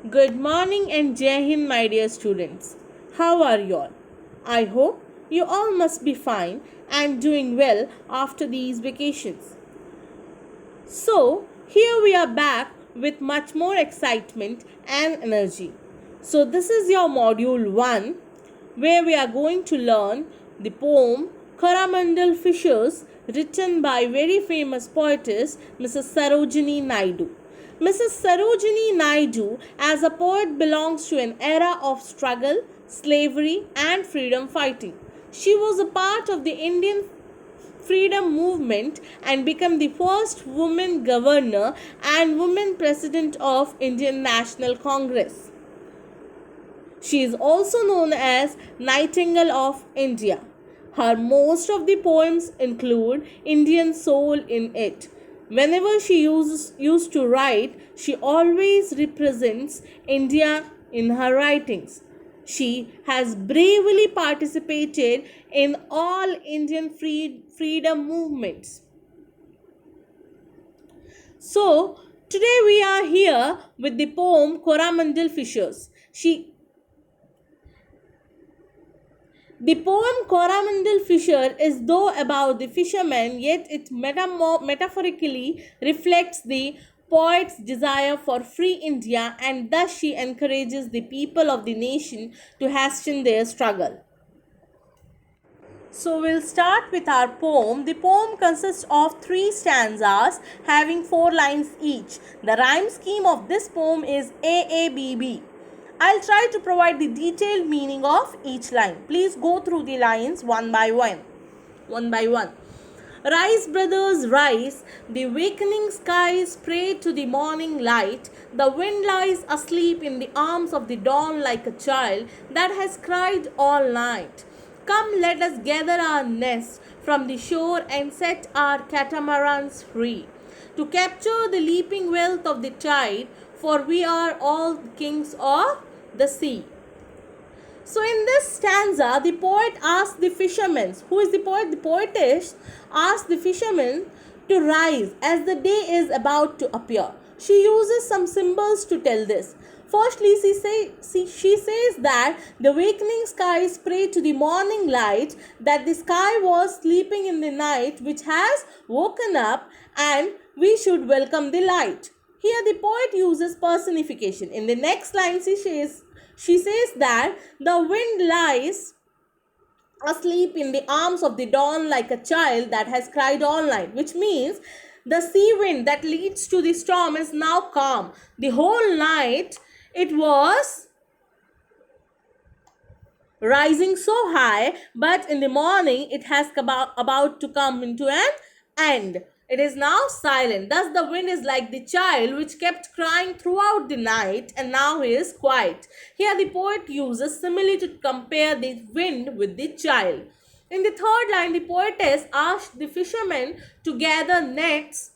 Good morning and Jai Hind, my dear students. How are you all? I hope you all must be fine and doing well after these vacations. So, here we are back with much more excitement and energy. So, this is your module 1 where we are going to learn the poem Coromandel Fishers written by very famous poetess Mrs. Sarojini Naidu. Mrs. Sarojini Naidu as a poet belongs to an era of struggle, slavery and freedom fighting. She was a part of the Indian freedom movement and became the first woman governor and woman president of Indian National Congress. She is also known as Nightingale of India. Her most of the poems include Indian soul in it. Whenever she used to write, she always represents India in her writings. She has bravely participated in all Indian freedom movements. So, today we are here with the poem Coromandel Fishers. The poem Coromandel Fisher is though about the fisherman, yet it metaphorically reflects the poet's desire for free India, and thus she encourages the people of the nation to hasten their struggle. So we'll start with our poem. The poem consists of 3 stanzas having 4 lines each. The rhyme scheme of this poem is AABB. I'll try to provide the detailed meaning of each line. Please go through the lines one by one. Rise, brothers, rise. The wakening skies pray to the morning light. The wind lies asleep in the arms of the dawn like a child that has cried all night. Come, let us gather our nest from the shore and set our catamarans free to capture the leaping wealth of the tide, for we are all kings of the sea. So in this stanza, the poet asks the fishermen, who is the poet? The poetess asks the fishermen to rise as the day is about to appear. She uses some symbols to tell this. Firstly, she says that the awakening skies pray to the morning light, that the sky was sleeping in the night which has woken up, and we should welcome the light. Here the poet uses personification. In the next line she says that the wind lies asleep in the arms of the dawn like a child that has cried all night, which means the sea wind that leads to the storm is now calm. The whole night it was rising so high, but in the morning it has about to come into an end. It is now silent. Thus the wind is like the child which kept crying throughout the night and now he is quiet. Here the poet uses simile to compare the wind with the child. In the third line, the poetess asked the fishermen to gather nets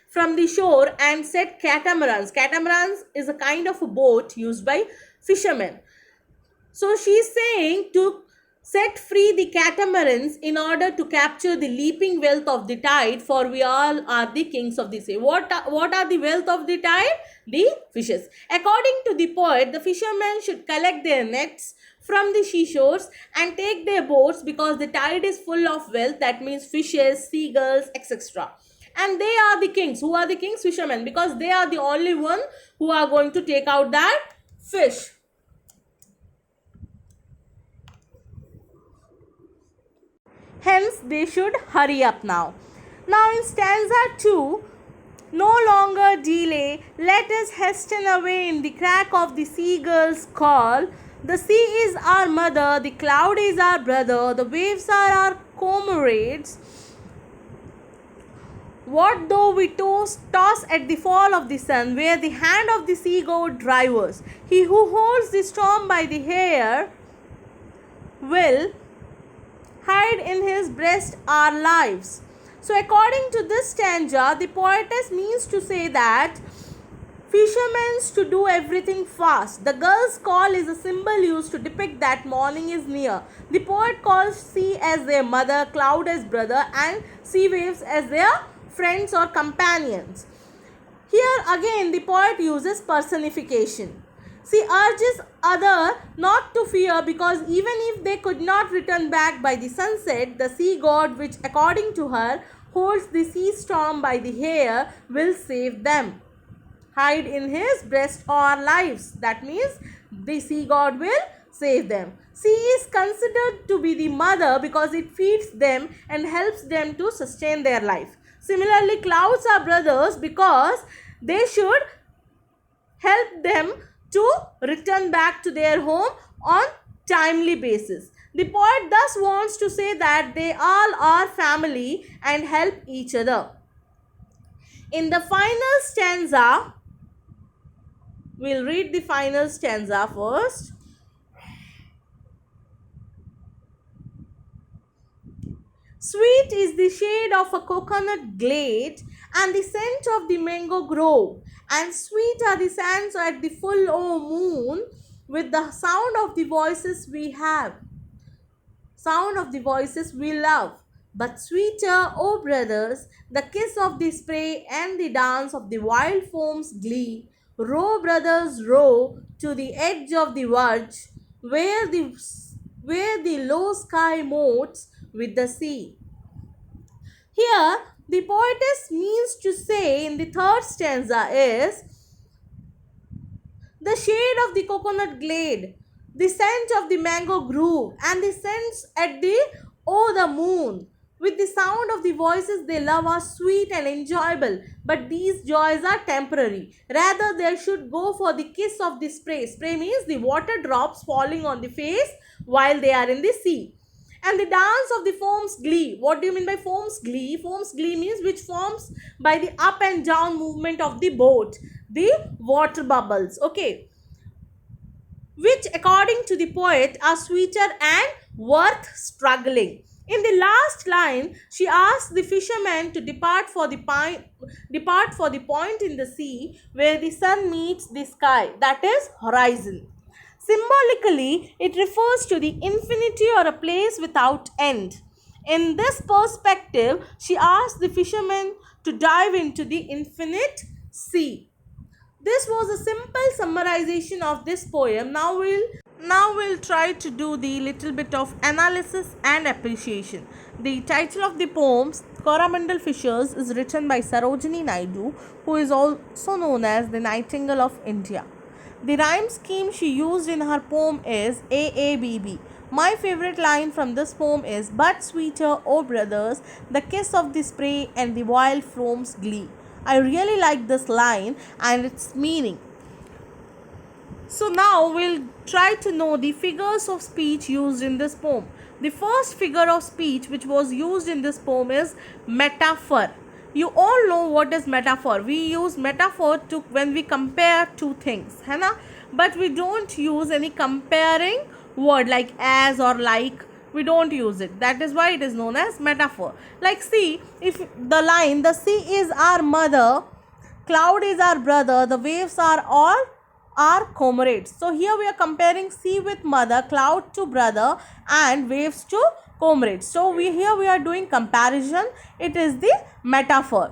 from the shore and set catamarans. Catamarans is a kind of a boat used by fishermen. So she is saying to set free the catamarans in order to capture the leaping wealth of the tide, for we all are the kings of the sea. What are the wealth of the tide? The fishes. According to the poet, the fishermen should collect their nets from the seashores and take their boats because the tide is full of wealth. That means fishes, seagulls, etc. And they are the kings. Who are the kings? Fishermen, because they are the only one who are going to take out that fish. Hence, they should hurry up now. Now, in stanza 2, no longer delay, let us hasten away in the crack of the seagull's call. The sea is our mother, the cloud is our brother, the waves are our comrades. What though we toss at the fall of the sun, where the hand of the sea god drives us? He who holds the storm by the hair will hide in his breast our lives. So according to this stanza, the poetess means to say that fishermen to do everything fast. The girl's call is a symbol used to depict that morning is near. The poet calls sea as their mother, cloud as brother, and sea waves as their friends or companions. Here again the poet uses personification. She urges other not to fear, because even if they could not return back by the sunset, the sea god, which according to her holds the sea storm by the hair, will save them. Hide in his breast our lives. That means the sea god will save them. Sea is considered to be the mother because it feeds them and helps them to sustain their life. Similarly, clouds are brothers because they should help them to return back to their home on timely basis. The poet thus wants to say that they all are family and help each other. In the final stanza, we'll read the final stanza first. Sweet is the shade of a coconut glade and the scent of the mango grove, and sweet are the sands at the full moon with the sound of the voices we have. Sound of the voices we love. But sweeter, O brothers, the kiss of the spray and the dance of the wild foam's glee. Row, brothers, row to the edge of the verge, where the low sky motes with the sea. Here, the poetess means to say in the third stanza is the shade of the coconut glade, the scent of the mango grove, and the scents at the the moon. With the sound of the voices they love are sweet and enjoyable, but these joys are temporary. Rather, they should go for the kiss of the spray. Spray means the water drops falling on the face while they are in the sea. And the dance of the foam's glee. What do you mean by foam's glee? Foam's glee means which forms by the up and down movement of the boat, the water bubbles. Okay, which according to the poet are sweeter and worth struggling. In the last line, she asks the fisherman to depart for the point in the sea where the sun meets the sky, that is horizon. Symbolically, it refers to the infinity or a place without end. In this perspective, she asks the fisherman to dive into the infinite sea. This was a simple summarization of this poem. Now we'll try to do the little bit of analysis and appreciation. The title of the poem Coromandel Fishers is written by Sarojini Naidu, who is also known as the Nightingale of India. The rhyme scheme she used in her poem is AABB. My favorite line from this poem is "But sweeter, O brothers, the kiss of the spray and the wild foam's glee." I really like this line and its meaning. So now we'll try to know the figures of speech used in this poem. The first figure of speech which was used in this poem is metaphor. You all know what is metaphor. We use metaphor to when we compare two things, है ना? But we don't use any comparing word like as or like. We don't use it. That is why it is known as metaphor. Like see, if the line, the sea is our mother, cloud is our brother, the waves are all our comrades. So here we are comparing sea with mother, cloud to brother, and waves to comrades. So here we are doing comparison. It is the metaphor.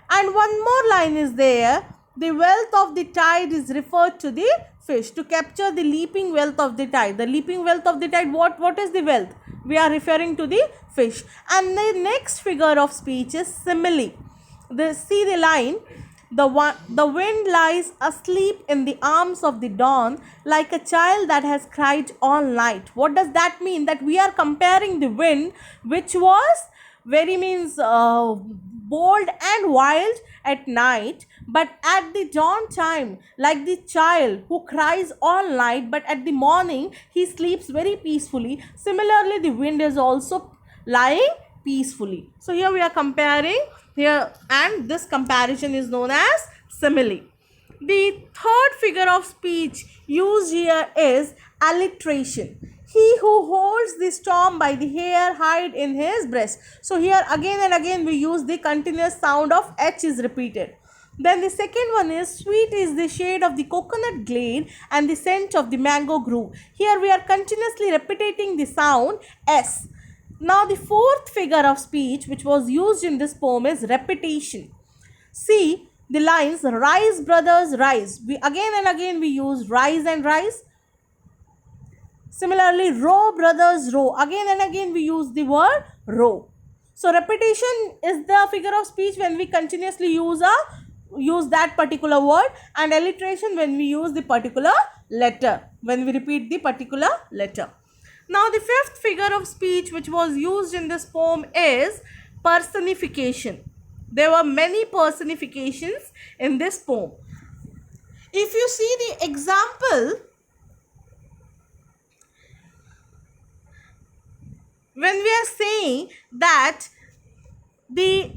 And one more line is there. The wealth of the tide is referred to the fish, to capture the leaping wealth of the tide. The leaping wealth of the tide, what is the wealth? We are referring to the fish. And the next figure of speech is simile. See the line. The wind lies asleep in the arms of the dawn like a child that has cried all night. What does that mean? That we are comparing the wind, which was very bold and wild at night, but at the dawn time, like the child who cries all night, but at the morning he sleeps very peacefully. Similarly, the wind is also lying peacefully. So here we are comparing here, and this comparison is known as simile. The third figure of speech used here is alliteration. He who holds the storm by the hair hide in his breast. So here again and again we use the continuous sound of H is repeated. Then the second one is sweet is the shade of the coconut glade and the scent of the mango grove. Here we are continuously repeating the sound S. Now the fourth figure of speech which was used in this poem is repetition. See, the lines rise brothers rise. We again and again we use rise and rise. Similarly, row brothers row. Again and again we use the word row. So repetition is the figure of speech when we continuously use that particular word, and alliteration when we use the particular letter, when we repeat the particular letter. Now the fifth figure of speech which was used in this poem is personification. There were many personifications in this poem. If you see the example, when we are saying that the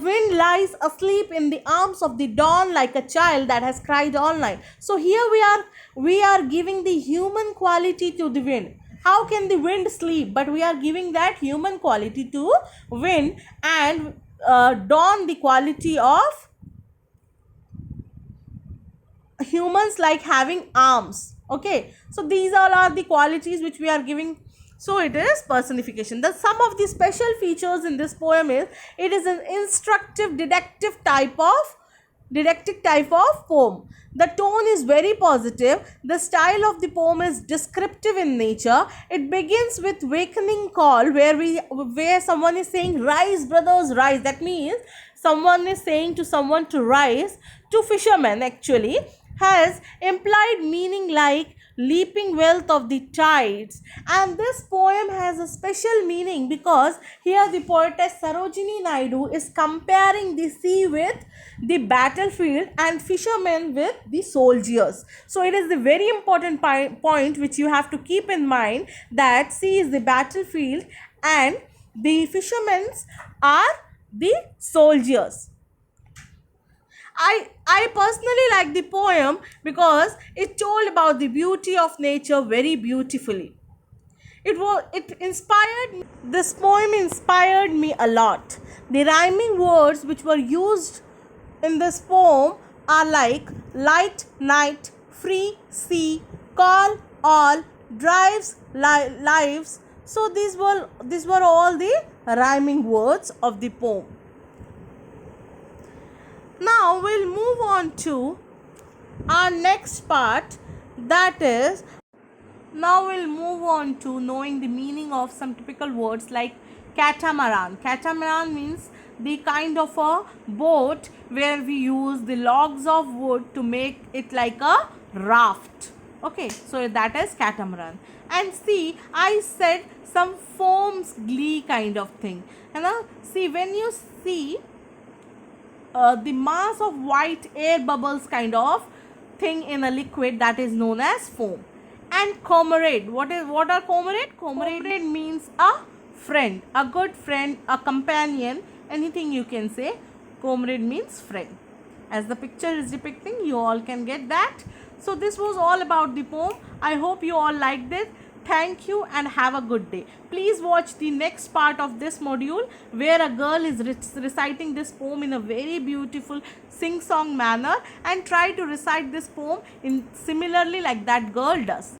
wind lies asleep in the arms of the dawn like a child that has cried all night. So here we are giving the human quality to the wind. How can the wind sleep? But we are giving that human quality to wind, and dawn the quality of humans, like having arms. Okay, so these all are the qualities which we are giving. So it is personification. The some of the special features in this poem is it is an instructive didactic type of poem. The tone is very positive. The style of the poem is descriptive in nature. It begins with wakening call, where someone is saying rise brothers rise. That means someone is saying to someone to rise. To fishermen actually has implied meaning like leaping wealth of the tides. And this poem has a special meaning because here the poetess Sarojini Naidu is comparing the sea with the battlefield and fishermen with the soldiers. So it is the very important point which you have to keep in mind, that sea is the battlefield and the fishermen are the soldiers. I personally like the poem because it told about the beauty of nature very beautifully. This poem inspired me a lot. The rhyming words which were used in this poem are like light, night, free, sea, call, all, drives, lives. So these were all the rhyming words of the poem. Now we'll move on to our next part, that is, now we'll move on to knowing the meaning of some typical words like catamaran. Catamaran means the kind of a boat where we use the logs of wood to make it like a raft. Okay, so that is catamaran. And see, I said some foams glee kind of thing. And see, when you see the mass of white air bubbles kind of thing in a liquid, that is known as foam. And comrade, what are comrade? Comrade means a friend, a good friend, a companion, anything you can say. Comrade means friend. As the picture is depicting, you all can get that. So this was all about the poem. I hope you all liked it. Thank you and have a good day. Please watch the next part of this module where a girl is reciting this poem in a very beautiful sing-song manner, and try to recite this poem in similarly like that girl does.